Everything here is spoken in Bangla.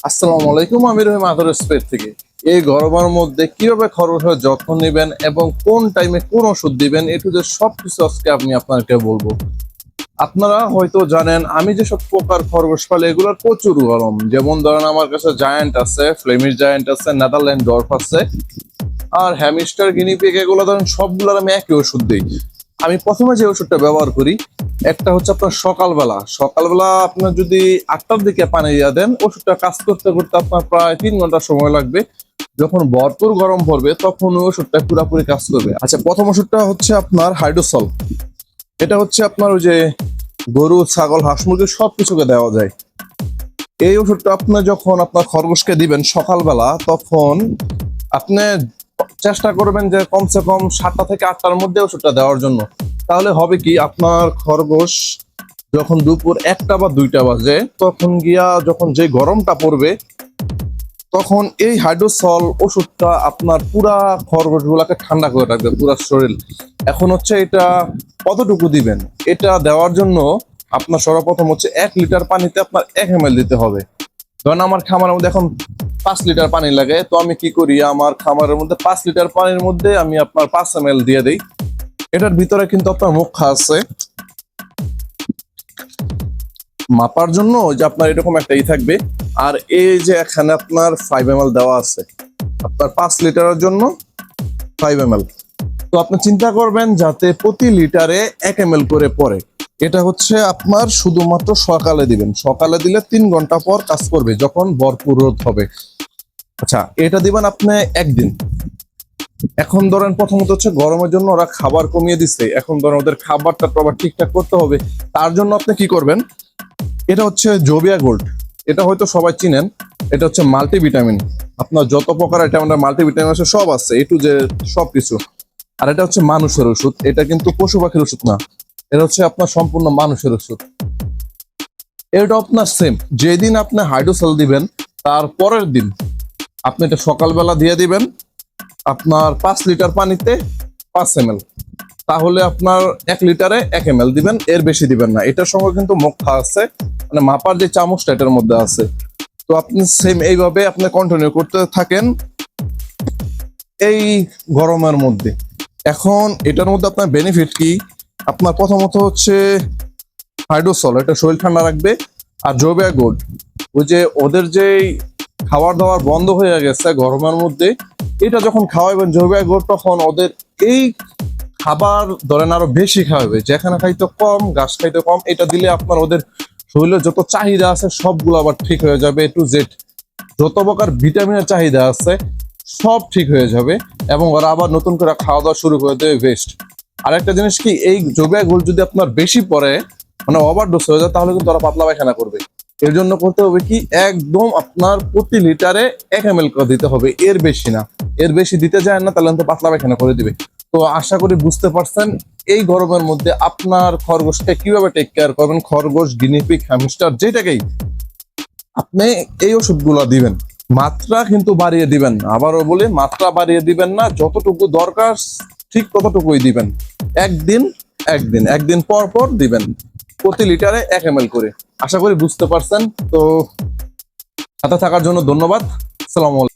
আসসালামু আলাইকুম, আমি রহিম আদর স্পেস থেকে। এই গরমের মধ্যে কিভাবে খরগোশের যত্ন নেবেন এবং কোন টাইমে কোন ওষুধ দিবেন এটু যে সবকিছু আজকে আমি আপনাকে বলবো। আপনারা হয়তো জানেন আমি যেসব প্রকার খরগোশ পালি এগুলোর প্রচুর গরম। যেমন ধরেন আমার কাছে জায়ান্ট আছে, ফ্লেমিশ জায়ান্ট আছে, নেদারল্যান্ড ডর্ফ আছে, আর হ্যামস্টার গিনিপিগ, এগুলো ধরেন সবগুলোর আমি একই ওষুধ দিই। আমি প্রথমে যে ওষুধটা ব্যবহার করি একটা হচ্ছে আপনার সকালবেলা। সকালবেলা আপনার যদি 8টার দিকে পানি দিয়ে দেন, ওষুধটা কাজ করতে করতে আপনার প্রায় 3 ঘন্টা সময় লাগবে। যখন ভরপুর গরম পড়বে তখন ওই ওষুধটা পুরোপুরি কাজ করবে। আচ্ছা, প্রথম ওষুধটা হচ্ছে আপনার হাইড্রোসল। এটা হচ্ছে আপনার ওই যে গরু, ছাগল, হাঁস, মুরগি সবকিছুকে দেওয়া যায়। এই ওষুধটা আপনার যখন আপনার খরগোশকে দিবেন সকালবেলা, তখন আপনি চেষ্টা করবেন যে কমসে কম 7টা থেকে 8টার মধ্যে ওষুধটা দেওয়ার জন্য। তাহলে হবে কি, আপনার খরগোশ যখন দুপুর 1টা বা 2টা বাজে তখন গিয়া যখন যে গরমটা পড়বে তখন এই হাইড্রোসল ওষুধটা আপনার পুরা খরগোশ গুলাকে ঠান্ডা করে রাখবে, পুরা শরীর। এখন হচ্ছে এটা কতটুকু দিবেন, এটা দেওয়ার জন্য আপনার সর্বপ্রথম হচ্ছে 1 লিটার পানিতে আপনার 1 ml দিতে হবে। ধরেন আমার খামারের মধ্যে এখন 5 লিটার পানি লাগে, তো আমি কি করি, আমার খামারের মধ্যে 5 লিটার পানির মধ্যে আমি আপনার 5 ml দিয়ে দিই। এটার ভিতরে কিন্তু আপনার মুখা আছে মাপার জন্য, যে আপনার এরকম একটা থাকবে। আর এই যে এখানে আপনার 5 ml দেওয়া আছে আপনার 5 লিটারের জন্য 5 ml। তো আপনি চিন্তা করবেন যাতে প্রতি লিটারে 1 ml করে পড়ে। এটা হচ্ছে আপনার শুধুমাত্র সকালে দিবেন। সকালে দিলে 3 ঘন্টা পর কাজ করবে, যখন ভরপুর রোদ হবে। আচ্ছা, এটা দিবেন আপনি একদিন। এখন ধরেন প্রথমত হচ্ছে গরমের জন্য ওরা খাবার কমিয়ে দিচ্ছে, এখন ধরেন ওদের খাবারটা তো আবার ঠিকঠাক করতে হবে। তার জন্য আপনি কি করবেন, এটা হচ্ছে জোবিয়া গোল্ড। এটা হয়তো সবাই চিনেন। এটা হচ্ছে মাল্টিভিটামিন। আপনার যত প্রকার এটা মাল্টিভিটামিন আছে সব আছে, এটু যে সবকিছু। আর এটা হচ্ছে মানুষের ওষুধ, এটা কিন্তু পশু পাখির ওষুধ না, এটা হচ্ছে আপনার সম্পূর্ণ মানুষের ওষুধ। এটা আপনার সেম, যেদিন আপনি হাইড্রোসেল দিবেন তার পরের দিন আপনি এটা সকালবেলা দিয়ে দিবেন আপনার 5 লিটার পানিতে 5 ml। তাহলে আপনার 1 লিটারে 1 ml দিবেন, এর বেশি দিবেন না। এটার সঙ্গে কিন্তু মুখা আছে, মানে মাপার যে চামচটা এটার মধ্যে আছে। তো আপনি সেম এইভাবে আপনি কন্টিনিউ করতে থাকেন এই গরমের মধ্যে। এখন এটার মধ্যে আপনার বেনিফিট কি, আপনার প্রথমত হচ্ছে হাইড্রোসল, এটা শরীর ঠান্ডা রাখবে। আর জোবিয়া গোল্ড, ওই যে ওদের যে খাবার দাবার বন্ধ হয়ে গেছে গরমের মধ্যে, এটা যখন খাওয়াবেন জোবিয়া গোল্ড, তখন ওদের এই খাবার ধরেন আরো বেশি খাওয়াবে। যেখানে খাইতে কম, ঘাস খাইতে কম, এটা দিলে আপনার ওদের শরীরে যত চাহিদা আছে সবগুলো আবার ঠিক হয়ে যাবে। এ টু জেড যত প্রকার ভিটামিনের চাহিদা আছে সব ঠিক হয়ে যাবে, এবং ওরা আবার নতুন করে খাওয়া দাওয়া শুরু করে দেবে বেস্ট। আর একটা জিনিস কি, এই জোবিয়া গোল্ড যদি আপনার বেশি পড়ে, মানে ওভারডোজ হয়ে যায়, তাহলে কিন্তু ওরা পাতলা পায়খানা করবে। এর জন্য করতে হবে কি, একদম আপনার প্রতি লিটারে 1 ml করে দিতে হবে, এর বেশি না। এর বেশি দিতে যায় না, তাহলে তো পাতলা পায়খানা করে দিবে। তো আশা করি বুঝতে পারছেন এই গরমের মধ্যে আপনার খরগোশকে কিভাবে টেক কেয়ার করবেন। খরগোশ, গিনিপিগ, হ্যামস্টার যেটাকেই আপনি এই ওষুধগুলো দিবেন, মাত্রা কিন্তু বাড়িয়ে দিবেন না। আবারও বলি, মাত্রা বাড়িয়ে দিবেন না, যতটুকু দরকার ঠিক ততটুকুই দিবেন। একদিন একদিন একদিন পর পর দিবেন, প্রতি লিটারে 1 ml করে। আশা করি বুঝতে পারছেন। তো সাথে থাকার জন্য ধন্যবাদ। আসসালামু আলাইকুম।